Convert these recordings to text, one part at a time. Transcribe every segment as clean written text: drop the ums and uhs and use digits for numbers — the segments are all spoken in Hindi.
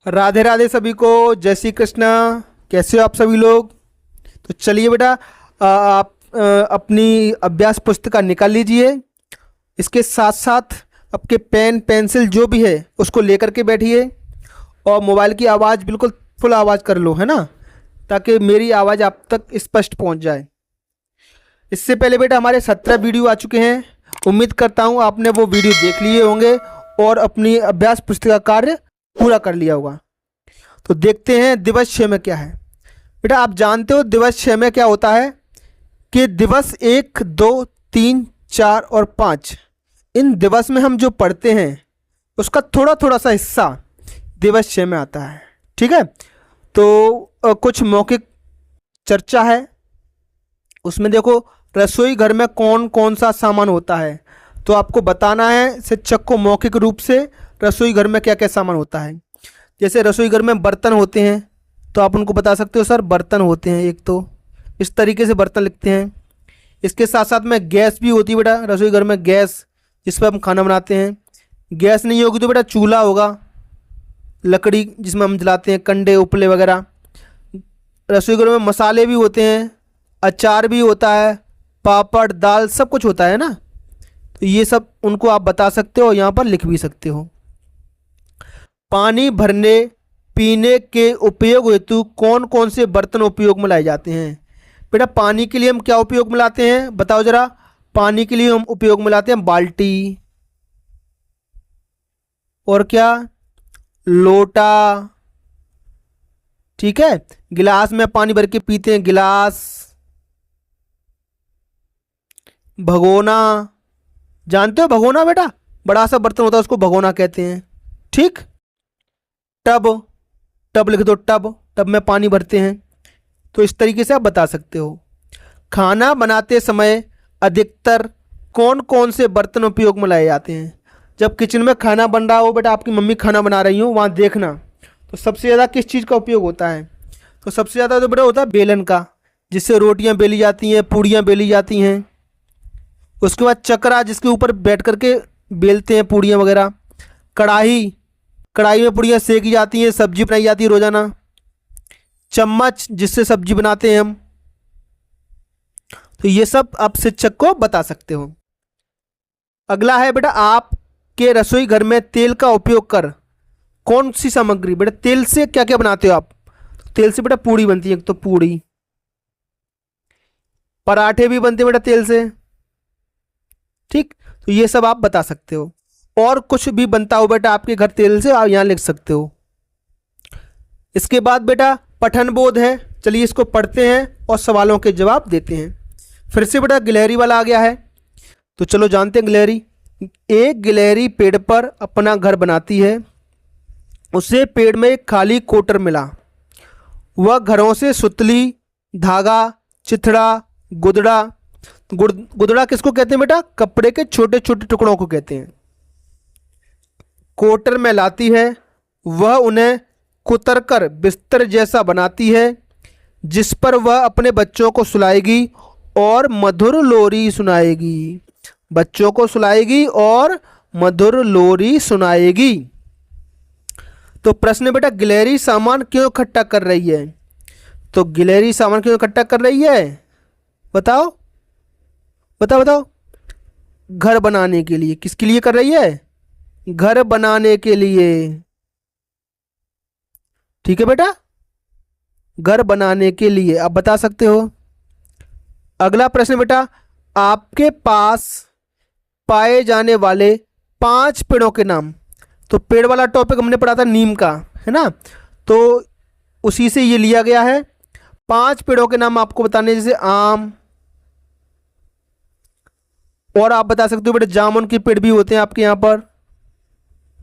राधे राधे सभी को। जय श्री कृष्णा। कैसे हो आप सभी लोग? तो चलिए बेटा, आप अपनी अभ्यास पुस्तिका निकाल लीजिए। इसके साथ साथ आपके पेन पेंसिल जो भी है उसको लेकर के बैठिए और मोबाइल की आवाज़ बिल्कुल फुल आवाज़ कर लो, है ना, ताकि मेरी आवाज़ आप तक स्पष्ट पहुंच जाए। इससे पहले बेटा हमारे 17 वीडियो आ चुके हैं। उम्मीद करता हूं आपने वो वीडियो देख लिए होंगे और अपनी अभ्यास पुस्तिका कार्य पूरा कर लिया होगा। तो देखते हैं दिवस 6 में क्या है। बेटा आप जानते हो दिवस 6 में क्या होता है कि दिवस 1, 2, 3, 4 और 5, इन दिवस में हम जो पढ़ते हैं उसका थोड़ा थोड़ा सा हिस्सा दिवस 6 में आता है। ठीक है, तो कुछ मौखिक चर्चा है। उसमें देखो, रसोई घर में कौन कौन सा सामान होता है, तो आपको बताना है शिक्षक को मौखिक रूप से रसोई घर में क्या क्या सामान होता है। जैसे रसोई घर में बर्तन होते हैं तो आप उनको बता सकते हो, सर बर्तन होते हैं एक, तो इस तरीके से बर्तन लिखते हैं। इसके साथ साथ में गैस भी होती है बेटा, रसोई घर में गैस जिस पर हम खाना बनाते हैं। गैस नहीं होगी तो बेटा चूल्हा होगा, लकड़ी जिसमें हम जलाते हैं, कंडे उपले वगैरह। रसोई घर में मसाले भी होते हैं, अचार भी होता है, पापड़ दाल सब कुछ होता है ना। तो ये सब उनको आप बता सकते हो, यहाँ पर लिख भी सकते हो। पानी भरने पीने के उपयोग हेतु कौन कौन से बर्तन उपयोग में लाए जाते हैं? बेटा पानी के लिए हम क्या उपयोग में लाते हैं बताओ जरा। पानी के लिए हम उपयोग में लाते हैं बाल्टी, और क्या, लोटा। ठीक है, गिलास में पानी भर के पीते हैं, गिलास, भगोना। जानते हो भगोना बेटा? बड़ा सा बर्तन होता है उसको भगोना कहते हैं। ठीक, टब, टब लिख दो, टब, टब में पानी भरते हैं। तो इस तरीके से आप बता सकते हो। खाना बनाते समय अधिकतर कौन कौन से बर्तन उपयोग में लाए जाते हैं? जब किचन में खाना बन रहा हो बेटा, आपकी मम्मी खाना बना रही हो, वहाँ देखना तो सबसे ज़्यादा किस चीज़ का उपयोग होता है? तो सबसे ज़्यादा तो बेटा होता है बेलन का, जिससे रोटियाँ बेली जाती हैं, पूड़ियाँ बेली जाती हैं। उसके बाद चकरा, जिसके ऊपर बैठ करके बेलते हैं पूड़ियाँ वगैरह। कढ़ाई, कढ़ाई में पूड़ियाँ सेकी जाती हैं, सब्जी बनाई जाती है रोज़ाना। चम्मच, जिससे सब्जी बनाते हैं हम। तो ये सब आप शिक्षक को बता सकते हो। अगला है बेटा, आपके रसोई घर में तेल का उपयोग कर कौन सी सामग्री, बेटा तेल से क्या क्या बनाते हो आप? तेल से बेटा पूड़ी बनती है, एक तो पूड़ी, पराठे भी बनते हैं बेटा तेल से। ठीक, तो ये सब आप बता सकते हो। और कुछ भी बनता हो बेटा आपके घर तेल से, आप यहाँ लिख सकते हो। इसके बाद बेटा पठन बोध है, चलिए इसको पढ़ते हैं और सवालों के जवाब देते हैं। फिर से बेटा गिलहरी वाला आ गया है, तो चलो जानते हैं गिलहरी। एक गिलहरी पेड़ पर अपना घर बनाती है। उसे पेड़ में एक खाली कोटर मिला। वह घरों से सुतली, धागा, चिथड़ा, गुदड़ा, गुदड़ा किसको कहते हैं बेटा? कपड़े के छोटे छोटे टुकड़ों को कहते हैं। कोटर में लाती है। वह उन्हें कुतरकर बिस्तर जैसा बनाती है, जिस पर वह अपने बच्चों को सुलाएगी और मधुर लोरी सुनाएगी। बच्चों को सुलाएगी और मधुर लोरी सुनाएगी। तो प्रश्न बेटा, गिलहरी सामान क्यों इकट्ठा कर रही है? तो गिलहरी सामान क्यों इकट्ठा कर रही है बताओ, बताओ बताओ। घर बनाने के लिए। किसके लिए कर रही है? घर बनाने के लिए। ठीक है बेटा, घर बनाने के लिए आप बता सकते हो। अगला प्रश्न बेटा, आपके पास पाए जाने वाले 5 पेड़ों के नाम। तो पेड़ वाला टॉपिक हमने पढ़ा था नीम का, है ना, तो उसी से ये लिया गया है। 5 पेड़ों के नाम आपको बताने, जैसे आम, और आप बता सकते हो बेटा जामुन के पेड़ भी होते हैं आपके यहाँ पर,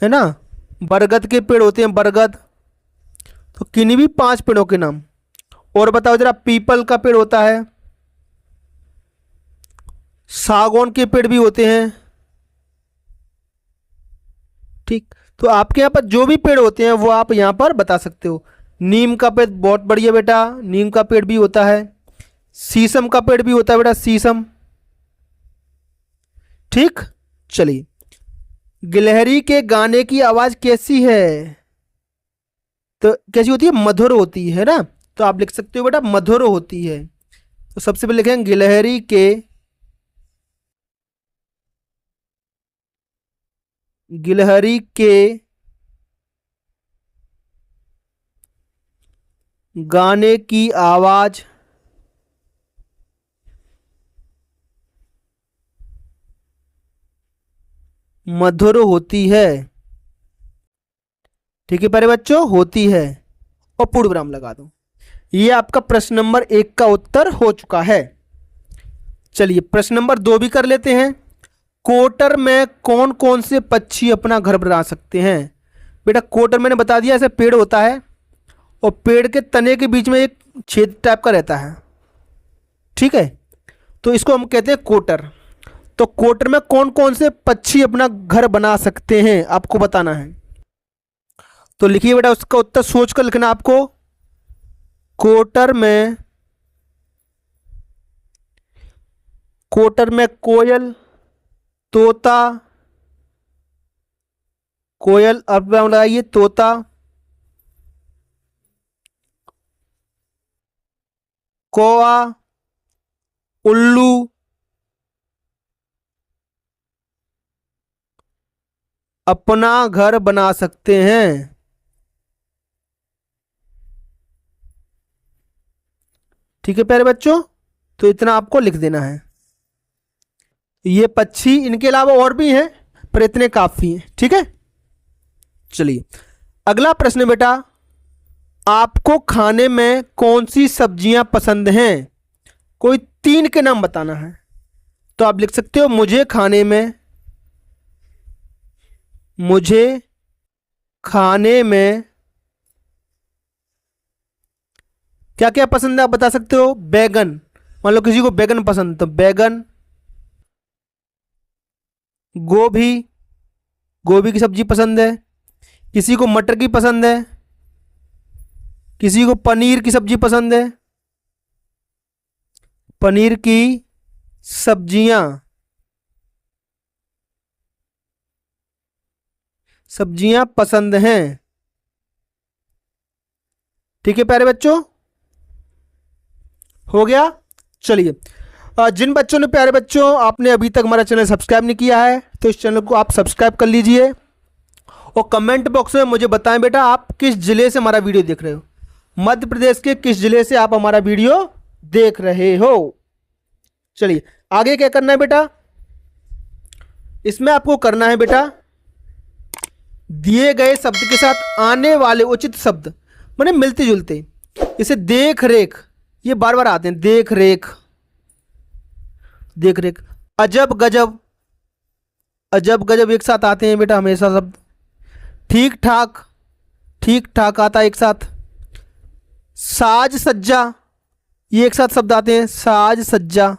है ना, बरगद के पेड़ होते हैं, बरगद। तो किन्हीं भी 5 पेड़ों के नाम। और बताओ जरा, पीपल का पेड़ होता है, सागौन के पेड़ भी होते हैं। ठीक, तो आपके यहाँ पर जो भी पेड़ होते हैं वो आप यहाँ पर बता सकते हो। नीम का पेड़ बहुत बढ़िया बेटा, नीम का पेड़ भी होता है। शीशम का पेड़ भी होता है बेटा, शीशम। ठीक, चलिए, गिलहरी के गाने की आवाज कैसी है? तो कैसी होती है, मधुर होती है ना। तो आप लिख सकते हो बेटा मधुर होती है। तो सबसे पहले लिखेंगे गिलहरी के गाने की आवाज मधुर होती है। ठीक है प्यारे बच्चों, होती है और पूर्ण विराम लगा दो। ये आपका प्रश्न नंबर 1 का उत्तर हो चुका है। चलिए प्रश्न नंबर 2 भी कर लेते हैं। कोटर में कौन कौन से पक्षी अपना घर बना सकते हैं। बेटा कोटर मैंने बता दिया, ऐसे पेड़ होता है और पेड़ के तने के बीच में एक छेद टाइप का रहता है, ठीक है, तो इसको हम कहते हैं कोटर। तो कोटर में कौन कौन से पक्षी अपना घर बना सकते हैं आपको बताना है। तो लिखिए बेटा, उसका उत्तर सोच कर लिखना आपको। कोटर में कोयल, तोता, कोयल अब लगाइए, तोता, कौवा, उल्लू, अपना घर बना सकते हैं। ठीक है प्यारे बच्चों, तो इतना आपको लिख देना है। ये पक्षी, इनके अलावा और भी हैं पर इतने काफी हैं। ठीक है, चलिए अगला प्रश्न है बेटा, आपको खाने में कौन सी सब्जियां पसंद हैं। कोई 3 के नाम बताना है। तो आप लिख सकते हो मुझे खाने में क्या क्या पसंद है आप बता सकते हो। बैगन, मान लो किसी को बैगन पसंद, तो बैगन, गोभी की सब्जी पसंद है, किसी को मटर की पसंद है, किसी को पनीर की सब्जी पसंद है, पनीर की सब्जियां पसंद हैं। ठीक है प्यारे बच्चों, हो गया। चलिए जिन बच्चों ने, प्यारे बच्चों, आपने अभी तक हमारा चैनल सब्सक्राइब नहीं किया है तो इस चैनल को आप सब्सक्राइब कर लीजिए और कमेंट बॉक्स में मुझे बताएं बेटा आप किस जिले से हमारा वीडियो देख रहे हो। मध्य प्रदेश के किस जिले से आप हमारा वीडियो देख रहे हो। चलिए आगे क्या करना है बेटा, इसमें आपको करना है बेटा दिए गए शब्द के साथ आने वाले उचित शब्द माने मिलते जुलते, जैसे देख रेख, ये बार बार आते हैं, देख रेख, अजब गजब एक साथ आते हैं बेटा हमेशा शब्द। ठीक ठाक आता है एक साथ। साज सज्जा, ये एक साथ शब्द आते हैं, साज सज्जा।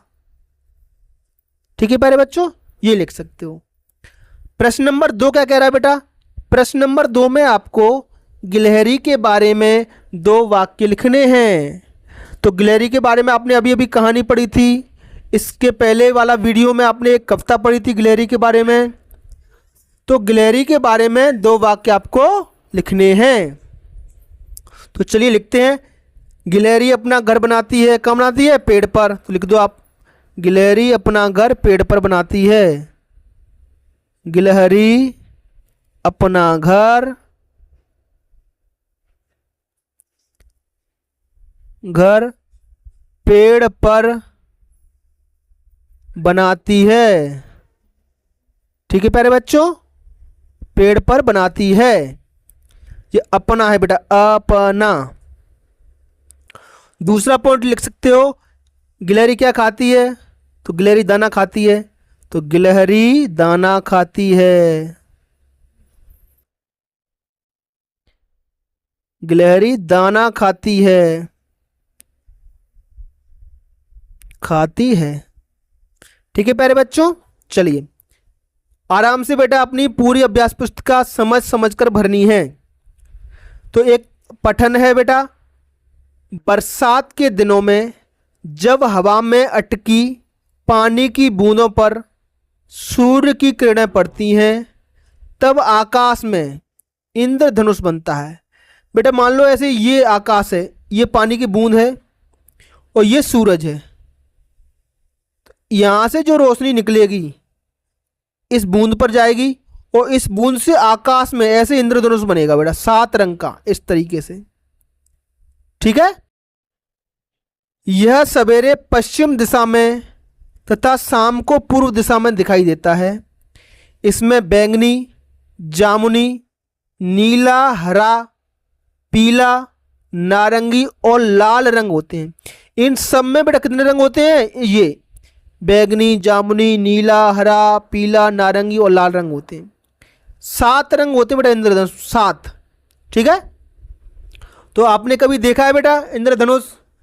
ठीक है प्यारे बच्चों, ये लिख सकते हो। प्रश्न नंबर 2 क्या कह रहा है बेटा, प्रश्न नंबर 2 में आपको गिलहरी के बारे में 2 वाक्य लिखने हैं। तो गिलहरी के बारे में आपने अभी अभी कहानी पढ़ी थी, इसके पहले वाला वीडियो में आपने एक कविता पढ़ी थी गिलहरी के बारे में। तो गिलहरी के बारे में 2 वाक्य आपको लिखने हैं। तो चलिए लिखते हैं। गिलहरी अपना घर बनाती है, कहाँ बनाती है, पेड़ पर। तो लिख दो आप, गिलहरी अपना घर पेड़ पर बनाती है। गिलहरी अपना घर पेड़ पर बनाती है। ठीक है प्यारे बच्चों, पेड़ पर बनाती है। ये अपना है बेटा, अपना। दूसरा पॉइंट लिख सकते हो, गिलहरी क्या खाती है, तो गिलहरी दाना खाती है। तो गिलहरी दाना खाती है। गिलहरी दाना खाती है। ठीक है प्यारे बच्चों, चलिए आराम से बेटा अपनी पूरी अभ्यास पुस्तिका समझ कर भरनी है। तो एक पठन है बेटा, बरसात के दिनों में जब हवा में अटकी पानी की बूंदों पर सूर्य की किरणें पड़ती हैं तब आकाश में इंद्रधनुष बनता है। बेटा मान लो ऐसे ये आकाश है, ये पानी की बूंद है और ये सूरज है। यहां से जो रोशनी निकलेगी इस बूंद पर जाएगी और इस बूंद से आकाश में ऐसे इंद्रधनुष बनेगा बेटा 7 रंग का, इस तरीके से। ठीक है। यह सवेरे पश्चिम दिशा में तथा शाम को पूर्व दिशा में दिखाई देता है। इसमें बैंगनी, जामुनी, नीला, हरा, पीला, नारंगी और लाल रंग होते हैं। इन सब में बेटा कितने रंग होते हैं? ये बैंगनी, जामुनी, नीला, हरा, पीला, नारंगी और लाल रंग होते हैं। 7 रंग होते हैं बेटा इंद्रधनुष, 7। ठीक है। तो आपने कभी देखा है बेटा इंद्रधनुष?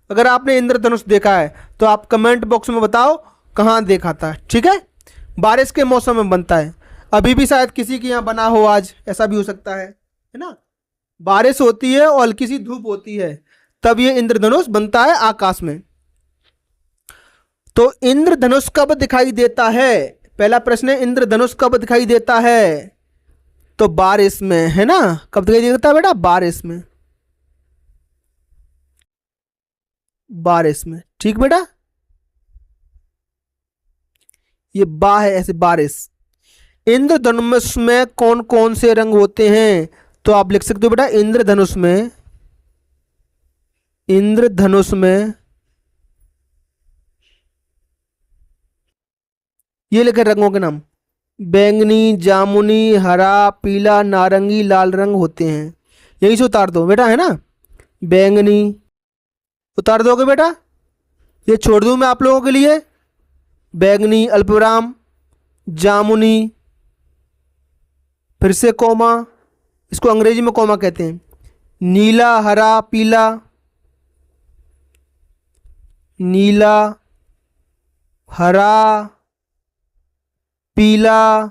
अगर आपने इंद्रधनुष देखा है तो आप कमेंट बॉक्स में बताओ कहाँ देखा था। ठीक है। बारिश के मौसम में बनता है, अभी भी शायद किसी के यहाँ बना हो, आज ऐसा भी हो सकता है ना। बारिश होती है और हल्की सी धूप होती है, तब ये इंद्रधनुष बनता है आकाश में। तो इंद्रधनुष कब दिखाई देता है? पहला प्रश्न है, इंद्रधनुष कब दिखाई देता है? तो बारिश में, है ना। कब दिखाई देता है बेटा? बारिश में, बारिश में। ठीक बेटा, ये बा है ऐसे, बारिश। इंद्रधनुष में कौन कौन से रंग होते हैं? तो आप लिख सकते हो बेटा इंद्रधनुष में, इंद्रधनुष में ये लिखे रंगों के नाम, बैंगनी, जामुनी, हरा, पीला, नारंगी, लाल रंग होते हैं। यही से उतार दो बेटा, है ना। बैंगनी उतार दोगे बेटा, ये छोड़ दूं मैं आप लोगों के लिए। बैंगनी अल्पविराम, जामुनी फिर से कौमा, इसको अंग्रेजी में कौमा कहते हैं। नीला, हरा, पीला, नीला, हरा, पीला,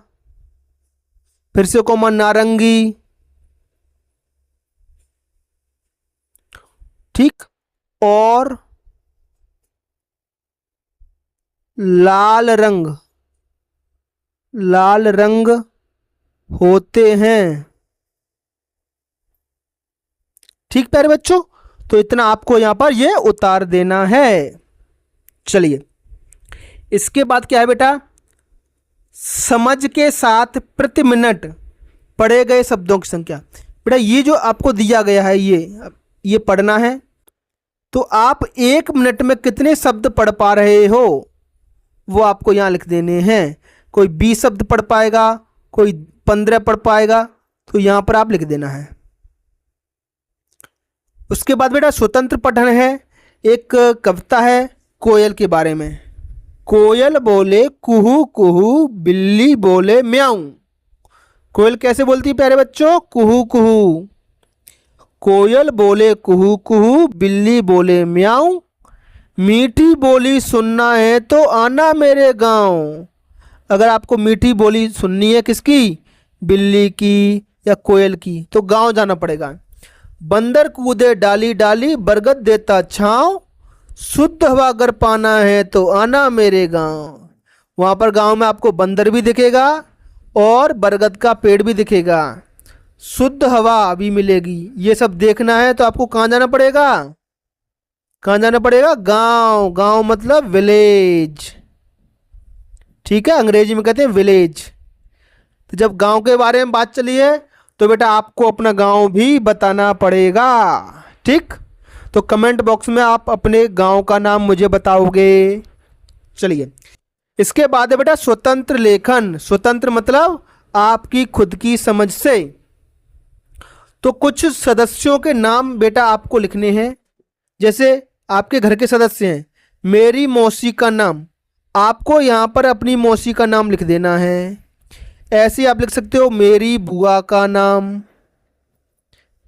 फिर से कौमा, नारंगी। ठीक। और लाल रंग, लाल रंग होते हैं। ठीक प्यारे बच्चों, तो इतना आपको यहां पर ये उतार देना है। चलिए, इसके बाद क्या है बेटा? समझ के साथ प्रति मिनट पढ़े गए शब्दों की संख्या। बेटा ये जो आपको दिया गया है ये पढ़ना है। तो आप 1 मिनट में कितने शब्द पढ़ पा रहे हो वो आपको यहाँ लिख देने हैं। कोई 20 शब्द पढ़ पाएगा, कोई 15 पढ़ पाएगा, तो यहाँ पर आप लिख देना है। उसके बाद बेटा स्वतंत्र पठन है। एक कविता है कोयल के बारे में। कोयल बोले कुहू कुहू, बिल्ली बोले म्याऊं। कोयल कैसे बोलती है प्यारे बच्चों? कुहू कुहू। कोयल बोले कुहू कुहू, बिल्ली बोले म्याऊं। मीठी बोली सुनना है तो आना मेरे गांव। अगर आपको मीठी बोली सुननी है, किसकी? बिल्ली की या कोयल की, तो गांव जाना पड़ेगा। बंदर कूदे डाली डाली, बरगद देता छांव। शुद्ध हवा अगर पाना है तो आना मेरे गांव। वहां पर गांव में आपको बंदर भी दिखेगा और बरगद का पेड़ भी दिखेगा, शुद्ध हवा भी मिलेगी। ये सब देखना है तो आपको कहाँ जाना पड़ेगा? कहाँ जाना पड़ेगा? गांव। गांव मतलब विलेज। ठीक है, अंग्रेजी में कहते हैं विलेज। तो जब गांव के बारे में बात चली है तो बेटा आपको अपना गांव भी बताना पड़ेगा। ठीक, तो कमेंट बॉक्स में आप अपने गांव का नाम मुझे बताओगे। चलिए, इसके बाद है बेटा स्वतंत्र लेखन। स्वतंत्र मतलब आपकी खुद की समझ से। तो कुछ सदस्यों के नाम बेटा आपको लिखने हैं। जैसे आपके घर के सदस्य हैं, मेरी मौसी का नाम, आपको यहाँ पर अपनी मौसी का नाम लिख देना है। ऐसे आप लिख सकते हो मेरी बुआ का नाम,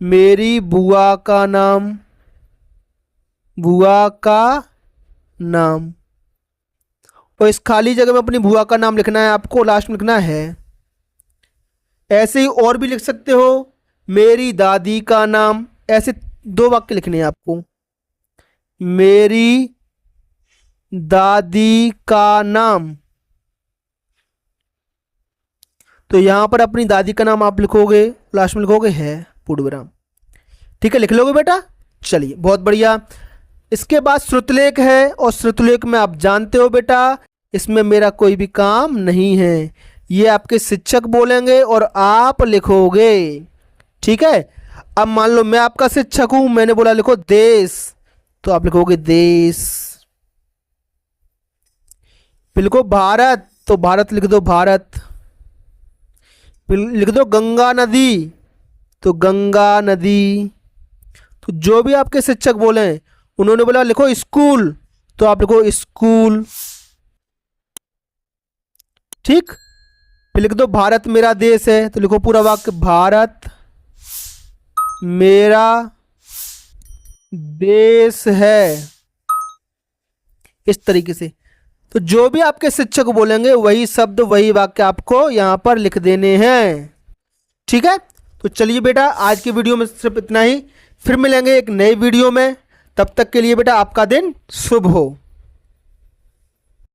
मेरी बुआ का नाम, बुआ का नाम। और इस खाली जगह में अपनी बुआ का नाम लिखना है आपको, लास्ट में लिखना है। ऐसे ही और भी लिख सकते हो, मेरी दादी का नाम। ऐसे 2 वाक्य लिखने हैं आपको, मेरी दादी का नाम। तो यहां पर अपनी दादी का नाम आप लिखोगे, लास्ट में लिखोगे है पूर्ण विराम। ठीक है, लिख लोगे बेटा। चलिए बहुत बढ़िया। इसके बाद श्रुतलेख है, और श्रुतलेख में आप जानते हो बेटा इसमें मेरा कोई भी काम नहीं है, ये आपके शिक्षक बोलेंगे और आप लिखोगे। ठीक है, अब मान लो मैं आपका शिक्षक हूं, मैंने बोला लिखो देश, तो आप लिखोगे देश। फिर लिखो भारत, तो भारत लिख दो भारत। फिर लिख दो गंगा नदी, तो गंगा नदी। तो जो भी आपके शिक्षक बोले, उन्होंने बोला लिखो स्कूल, तो आप लिखो स्कूल। ठीक, फिर लिख दो भारत मेरा देश है, तो लिखो पूरा वाक्य भारत मेरा देश है, इस तरीके से। तो जो भी आपके शिक्षक बोलेंगे वही शब्द वही वाक्य आपको यहां पर लिख देने हैं। ठीक है, तो चलिए बेटा आज की वीडियो में सिर्फ इतना ही, फिर मिलेंगे एक नई वीडियो में। तब तक के लिए बेटा आपका दिन शुभ हो।